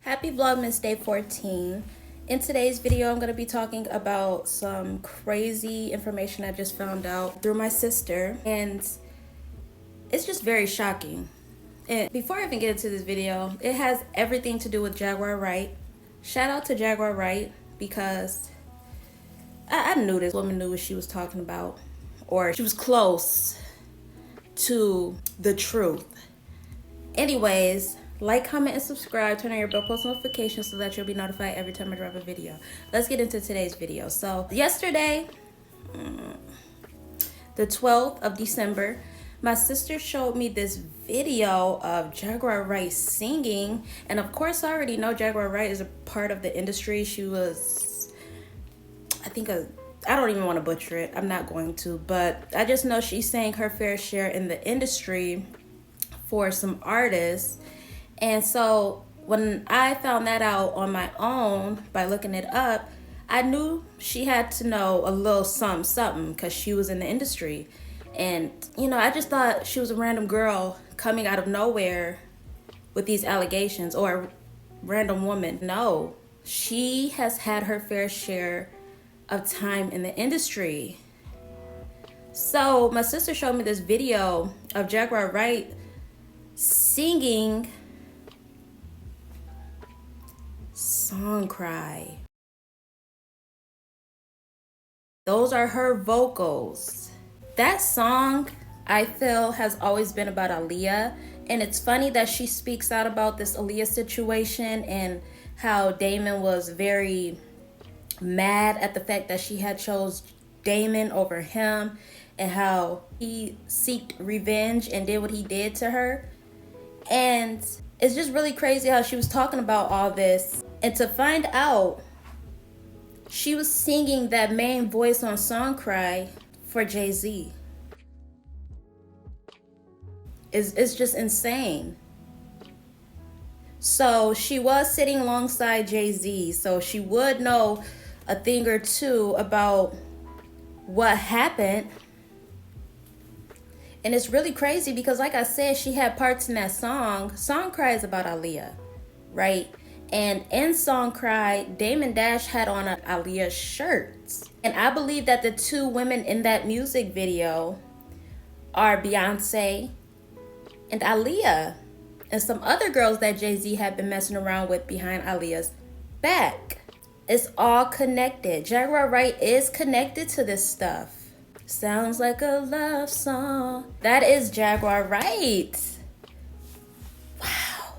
Happy Vlogmas Day 14. In today's video, I'm going to be talking about some crazy information I just found out through my sister, and it's just very shocking. And before I even get into this video, it has everything to do with Jaguar Wright. Shout out to Jaguar Wright, because I knew this woman knew what she was talking about, or she was close to the truth. Anyways, like, comment, and subscribe. Turn on your bell post notifications so that you'll be notified every time I drop a video. Let's get into today's video. So yesterday, the 12th of December, my sister showed me this video of Jaguar Wright singing. And of course, I already know Jaguar Wright is a part of the industry. She was, I don't even want to butcher it. I'm not going to. But I just know she sang her fair share in the industry for some artists. And so when I found that out on my own by looking it up, I knew she had to know a little something because she was in the industry. And, you know, I just thought she was a random girl coming out of nowhere with these allegations, or a random woman. No, she has had her fair share of time in the industry. So my sister showed me this video of Jaguar Wright singing Song Cry. Those are her vocals. That song, I feel, has always been about Aaliyah. And it's funny that she speaks out about this Aaliyah situation and how Damon was very mad at the fact that she had chose Damon over him, and how he sought revenge and did what he did to her. And it's just really crazy how she was talking about all this. And to find out she was singing that main voice on Song Cry for Jay-Z. It's just insane. So she was sitting alongside Jay-Z, so she would know a thing or two about what happened. And it's really crazy because, like I said, she had parts in that song. Song Cry is about Aaliyah, right? And in Song Cry, Damon Dash had on a Aaliyah shirts. And I believe that the two women in that music video are Beyonce and Aaliyah, and some other girls that Jay-Z had been messing around with behind Aaliyah's back. It's all connected. Jaguar Wright is connected to this stuff. Sounds like a love song. That is Jaguar Wright. Wow.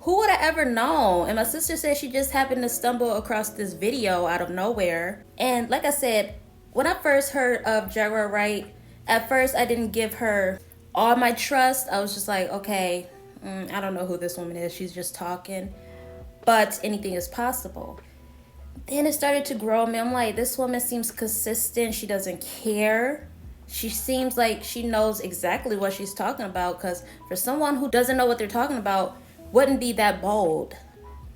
Who would have ever known? And my sister said she just happened to stumble across this video out of nowhere. And like I said, when I first heard of Jaguar Wright, at first I didn't give her all my trust. I was just like, okay, I don't know who this woman is. She's just talking. But anything is possible. Then it started to grow on me. I'm like, this woman seems consistent. She doesn't care. She seems like she knows exactly what she's talking about, because for someone who doesn't know what they're talking about, wouldn't be that bold.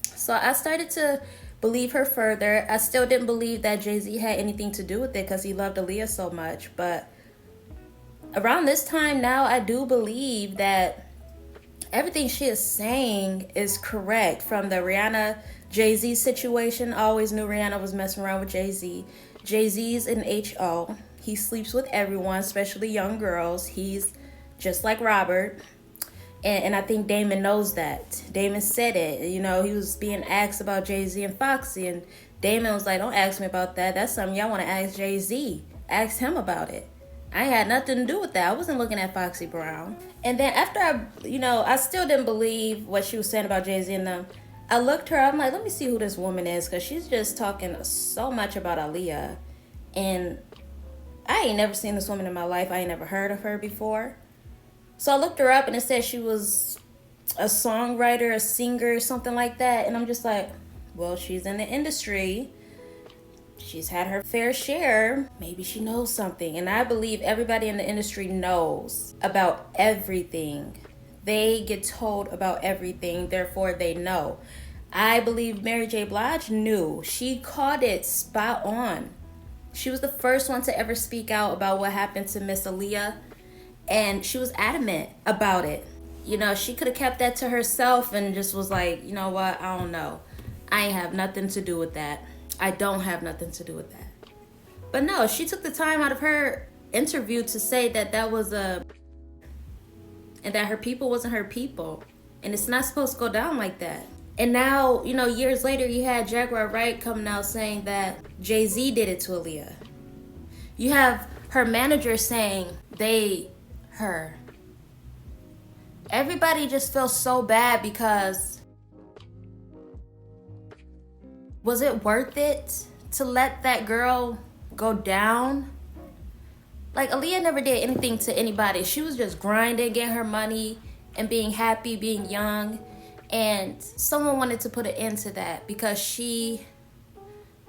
So I started to believe her further. I still didn't believe that Jay-Z had anything to do with it because he loved Aaliyah so much. But around this time now, I do believe that everything she is saying is correct. From the Rihanna Jay-Z situation, I always knew Rihanna was messing around with Jay-Z. Jay-Z's an HO. He sleeps with everyone, especially young girls. He's just like Robert. And I think Damon knows that. Damon said it. You know, he was being asked about Jay-Z and Foxy, and Damon was like, don't ask me about that. That's something y'all want to ask Jay-Z. Ask him about it. I ain't had nothing to do with that. I wasn't looking at Foxy Brown. And then after I still didn't believe what she was saying about Jay-Z and them. I looked her up. I'm like, let me see who this woman is, because she's just talking so much about Aaliyah. And I ain't never seen this woman in my life. I ain't never heard of her before. So I looked her up, and it said she was a songwriter, a singer, something like that. And I'm just like, well, she's in the industry. She's had her fair share. Maybe she knows something. And I believe everybody in the industry knows about everything. They get told about everything, therefore they know. I believe Mary J. Blige knew. She caught it spot on. She was the first one to ever speak out about what happened to Miss Aaliyah, and she was adamant about it. You know, she could have kept that to herself and just was like, you know what, I don't know. I ain't have nothing to do with that. I don't have nothing to do with that. But no, she took the time out of her interview to say that that was and that her people wasn't her people. And it's not supposed to go down like that. And now, you know, years later, you had Jaguar Wright coming out saying that Jay-Z did it to Aaliyah. You have her manager saying her. Everybody just feels so bad because was it worth it to let that girl go down? Like, Aaliyah never did anything to anybody. She was just grinding, getting her money, and being happy, being young. And someone wanted to put an end to that because she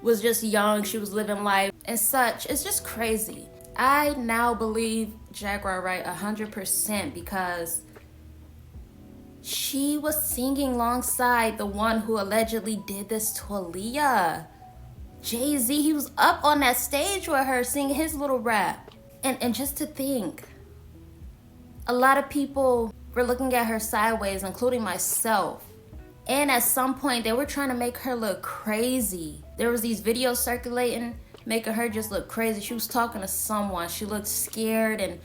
was just young. She was living life and such. It's just crazy. I now believe Jaguar Wright 100% because she was singing alongside the one who allegedly did this to Aaliyah. Jay-Z, he was up on that stage with her singing his little rap. And just to think, a lot of people were looking at her sideways, including myself. And at some point, they were trying to make her look crazy. There was these videos circulating, making her just look crazy. She was talking to someone. She looked scared and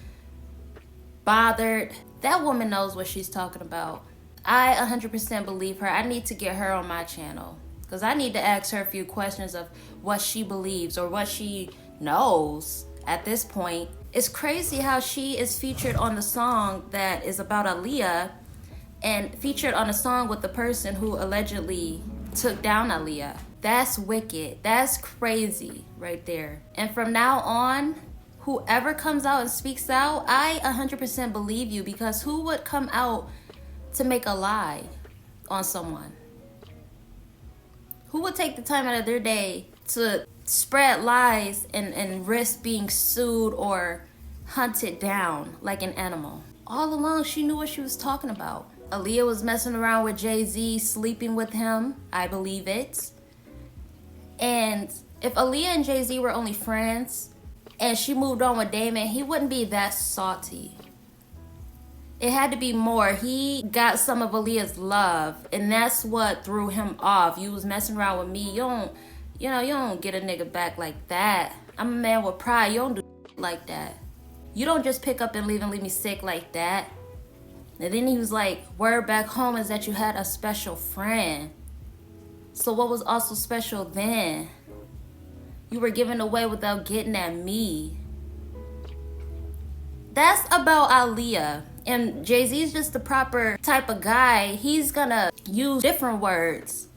bothered. That woman knows what she's talking about. I 100% believe her. I need to get her on my channel because I need to ask her a few questions of what she believes or what she knows at this point. It's crazy how she is featured on the song that is about Aaliyah and featured on a song with the person who allegedly took down Aaliyah. That's wicked. That's crazy right there. And from now on, whoever comes out and speaks out, I 100% believe you because who would come out to make a lie on someone? Who would take the time out of their day to spread lies and risk being sued or hunted down like an animal? All along, she knew what she was talking about. Aaliyah was messing around with Jay-Z, sleeping with him. I believe it. And if Aaliyah and Jay-Z were only friends and she moved on with Damon, he wouldn't be that salty. It had to be more. He got some of Aaliyah's love, and that's what threw him off. You was messing around with me. You don't get a nigga back like that. I'm a man with pride. You don't do like that. You don't just pick up and leave me sick like that. And then he was like, word back home is that you had a special friend. So what was also special then? You were giving away without getting at me. That's about Aaliyah. And Jay-Z's just the proper type of guy. He's gonna use different words.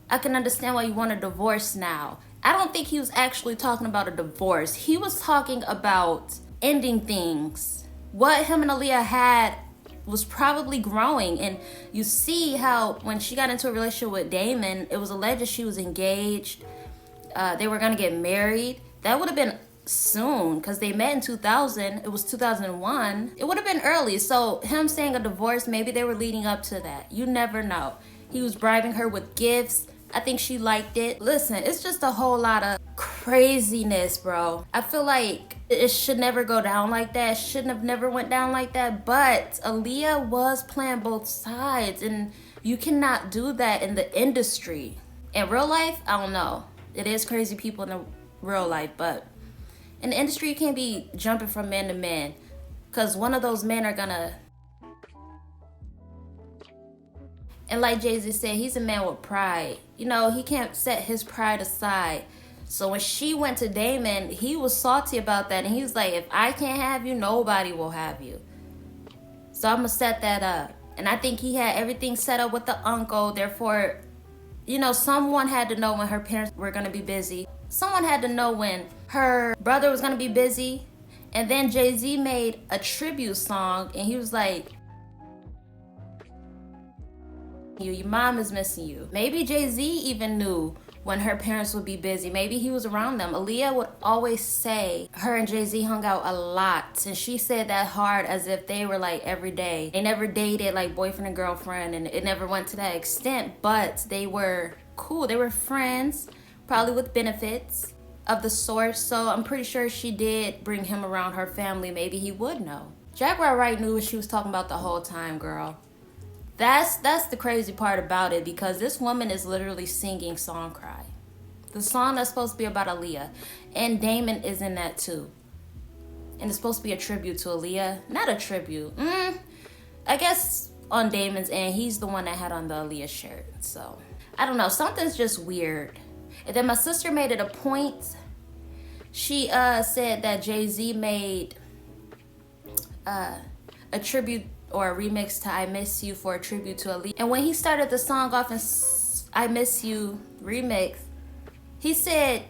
I can understand why you want a divorce now. I don't think he was actually talking about a divorce. He was talking about ending things. What him and Aaliyah had was probably growing. And you see how when she got into a relationship with Damon, it was alleged she was engaged. They were gonna get married. That would have been soon because they met in 2000. It was 2001. It would have been early. So him saying a divorce, maybe they were leading up to that. You never know. He was bribing her with gifts. I think she liked it. Listen, it's just a whole lot of craziness, bro. I feel like it should never go down like that. It shouldn't have never went down like that. But Aaliyah was playing both sides, and you cannot do that in the industry. In real life, I don't know. It is crazy people in the real life, but in the industry, you can't be jumping from man to man because one of those men are gonna... And like Jay-Z said, he's a man with pride. You know, he can't set his pride aside. So when she went to Damon, he was salty about that. And he was like, if I can't have you, nobody will have you. So I'm going to set that up. And I think he had everything set up with the uncle. Therefore, you know, someone had to know when her parents were going to be busy. Someone had to know when her brother was going to be busy. And then Jay-Z made a tribute song. And he was like, your mom is missing you. Maybe Jay-Z even knew when her parents would be busy. Maybe he was around them. Aaliyah would always say her and Jay-Z hung out a lot. And she said that hard as if they were like every day. They never dated like boyfriend and girlfriend, and it never went to that extent, but they were cool. They were friends, probably with benefits of the sort. So I'm pretty sure she did bring him around her family. Maybe he would know. Jaguar Wright knew what she was talking about the whole time, girl. That's the crazy part about it, because this woman is literally singing Song Cry. The song that's supposed to be about Aaliyah. And Damon is in that too. And it's supposed to be a tribute to Aaliyah. Not a tribute. I guess on Damon's end, he's the one that had on the Aaliyah shirt. So, I don't know. Something's just weird. And then my sister made it a point. She said that Jay-Z made a tribute or a remix to I Miss You for a tribute to Aaliyah. And when he started the song off in I Miss You remix, he said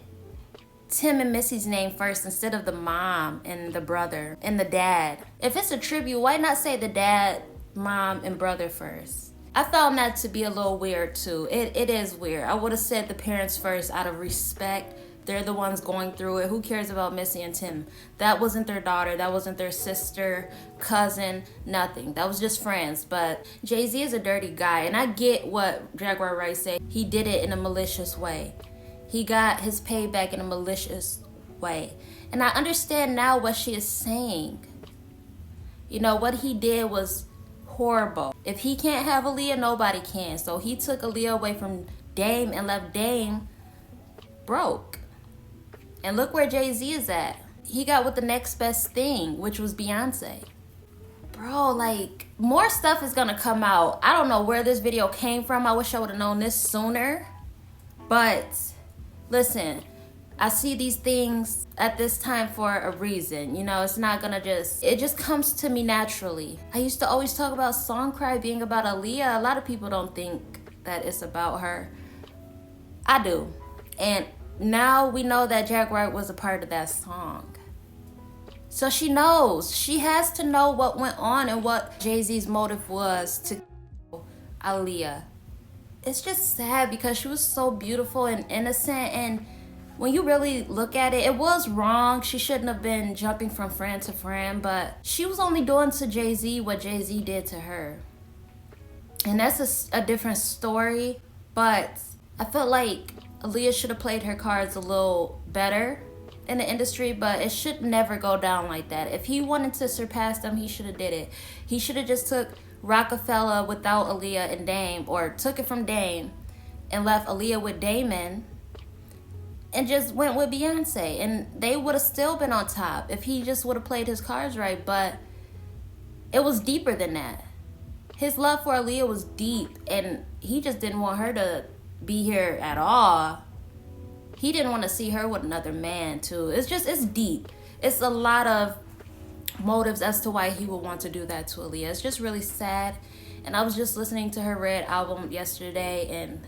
Tim and Missy's name first instead of the mom and the brother and the dad. If it's a tribute, why not say the dad, mom, and brother first? I found that to be a little weird too. It is weird. I would have said the parents first out of respect. They're the ones going through it. Who cares about Missy and Tim? That wasn't their daughter. That wasn't their sister, cousin, nothing. That was just friends. But Jay-Z is a dirty guy. And I get what Jaguar Wright said. He did it in a malicious way. He got his payback in a malicious way. And I understand now what she is saying. You know, what he did was horrible. If he can't have Aaliyah, nobody can. So he took Aaliyah away from Dame and left Dame broke. And look where Jay-Z is at. He got with the next best thing, which was Beyonce. Bro, like, more stuff is gonna come out. I don't know where this video came from. I wish I would have known this sooner. But, listen, I see these things at this time for a reason. You know, it's not gonna it just comes to me naturally. I used to always talk about Song Cry being about Aaliyah. A lot of people don't think that it's about her. I do. And now we know that Jaguar was a part of that song. So she knows. She has to know what went on and what Jay-Z's motive was to Aaliyah. It's just sad because she was so beautiful and innocent, and when you really look at it, it was wrong. She shouldn't have been jumping from friend to friend, but she was only doing to Jay-Z what Jay-Z did to her. And that's a different story, but I felt like Aaliyah should have played her cards a little better in the industry, but it should never go down like that. If he wanted to surpass them, he should have did it. He should have just took Rockefeller without Aaliyah and Dame, or took it from Dame and left Aaliyah with Damon and just went with Beyonce, and they would have still been on top if he just would have played his cards right. But it was deeper than that. His love for Aaliyah was deep, and he just didn't want her to be here at all. He didn't want to see her with another man too. It's deep. It's a lot of motives as to why he would want to do that to Aaliyah. It's just really sad. And I was just listening to her Red album yesterday, and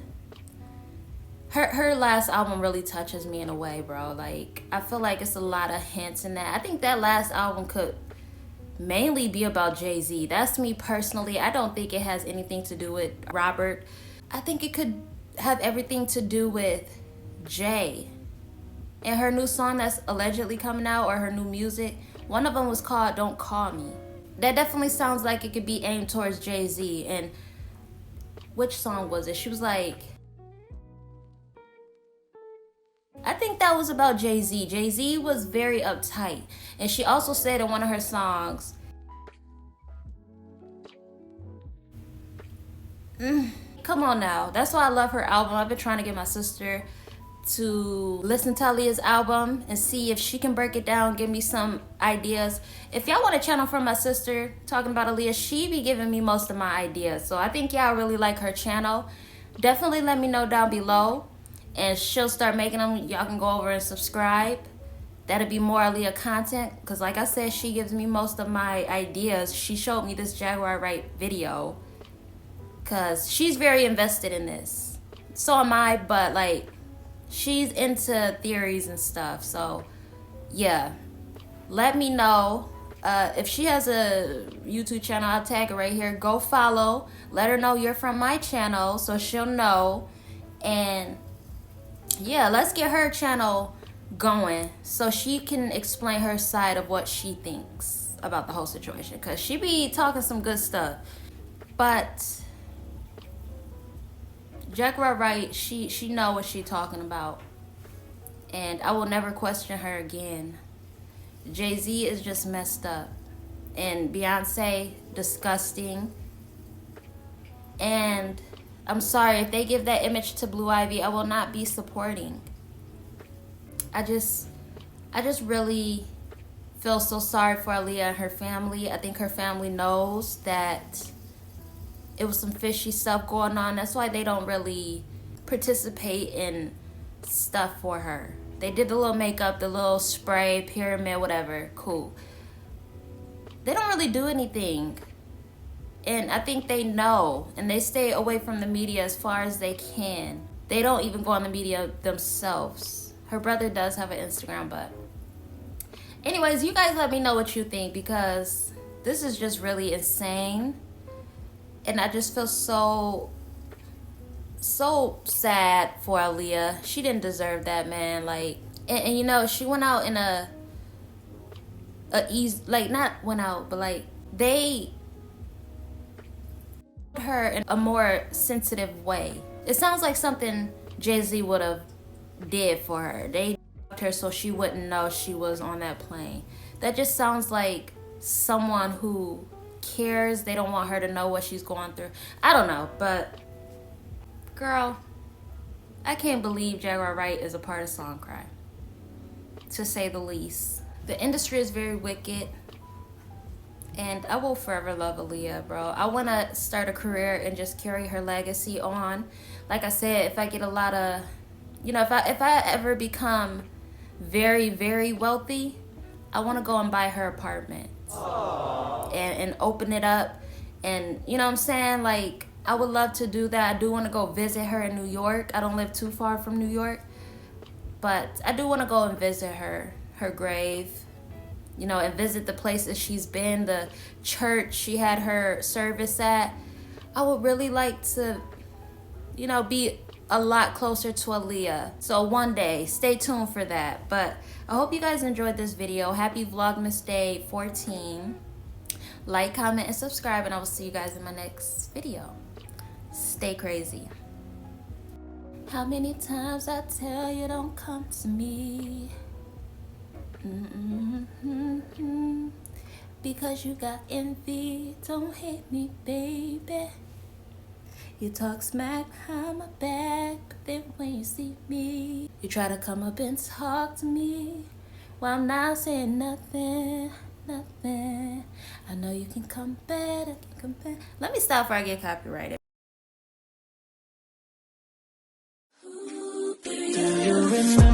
her last album really touches me in a way, bro. Like, I feel like it's a lot of hints in that. I think that last album could mainly be about Jay-Z. That's me personally. I don't think it has anything to do with Robert. I think it could have everything to do with Jay and her new song that's allegedly coming out, or her new music. One of them was called Don't Call Me. That definitely sounds like it could be aimed towards Jay-Z. And which song was it? She was like, I think that was about Jay-Z. Jay-Z was very uptight. And she also said in one of her songs, come on now. That's why I love her album. I've been trying to get my sister to listen to Aaliyah's album and see if she can break it down, give me some ideas. If y'all want a channel from my sister talking about Aaliyah, she be giving me most of my ideas. So I think y'all really like her channel. Definitely let me know down below, and she'll start making them. Y'all can go over and subscribe. That'll be more Aaliyah content, because like I said, she gives me most of my ideas. She showed me this Jaguar Wright video because she's very invested in this. So am I, but like, she's into theories and stuff. So yeah, let me know. If she has a YouTube channel, I'll tag her right here. Go follow. Let her know you're from my channel so she'll know. And yeah, let's get her channel going so she can explain her side of what she thinks about the whole situation, because she be talking some good stuff. But Jaguar Wright, she know what she talking about, and I will never question her again. Jay-Z is just messed up. And Beyonce, disgusting. And I'm sorry, if they give that image to Blue Ivy, I will not be supporting. I just really feel so sorry for Aaliyah and her family. I think her family knows that it was some fishy stuff going on. That's why they don't really participate in stuff for her. They did the little makeup, the little spray, pyramid, whatever. Cool. They don't really do anything. And I think they know. And they stay away from the media as far as they can. They don't even go on the media themselves. Her brother does have an Instagram, but... anyways, you guys let me know what you think, because this is just really insane. And I just feel so sad for Aaliyah. She didn't deserve that, man. Like, and you know, she went out in a easy, like, not went out, but like, they her in a more sensitive way. It sounds like something Jay-Z would have did for her. They her so she wouldn't know she was on that plane. That just sounds like someone who cares. They don't want her to know what she's going through. I don't know, but girl, I can't believe Jaguar Wright is a part of Songcry, to say the least. The industry is very wicked, and I will forever love Aaliyah, bro. I want to start a career and just carry her legacy on. Like I said, if I get a lot of, you know, if I ever become very, very wealthy, I want to go and buy her apartment and open it up. And you know what I'm saying? Like, I would love to do that. I do want to go visit her in New York. I don't live too far from New York, but I do want to go and visit her grave, you know, and visit the places she's been, the church she had her service at. I would really like to, you know, be a lot closer to Aaliyah. So one day, stay tuned for that. But I hope you guys enjoyed this video. Happy Vlogmas Day 14. Like, comment, and subscribe, and I will see you guys in my next video. Stay crazy. How many times I tell you don't come to me? Because you got envy. Don't hate me, baby. You talk smack behind my back, but then when you see me, you try to come up and talk to me while I'm not saying nothing. I know you can come better, Let me stop before I get copyrighted. Do you remember?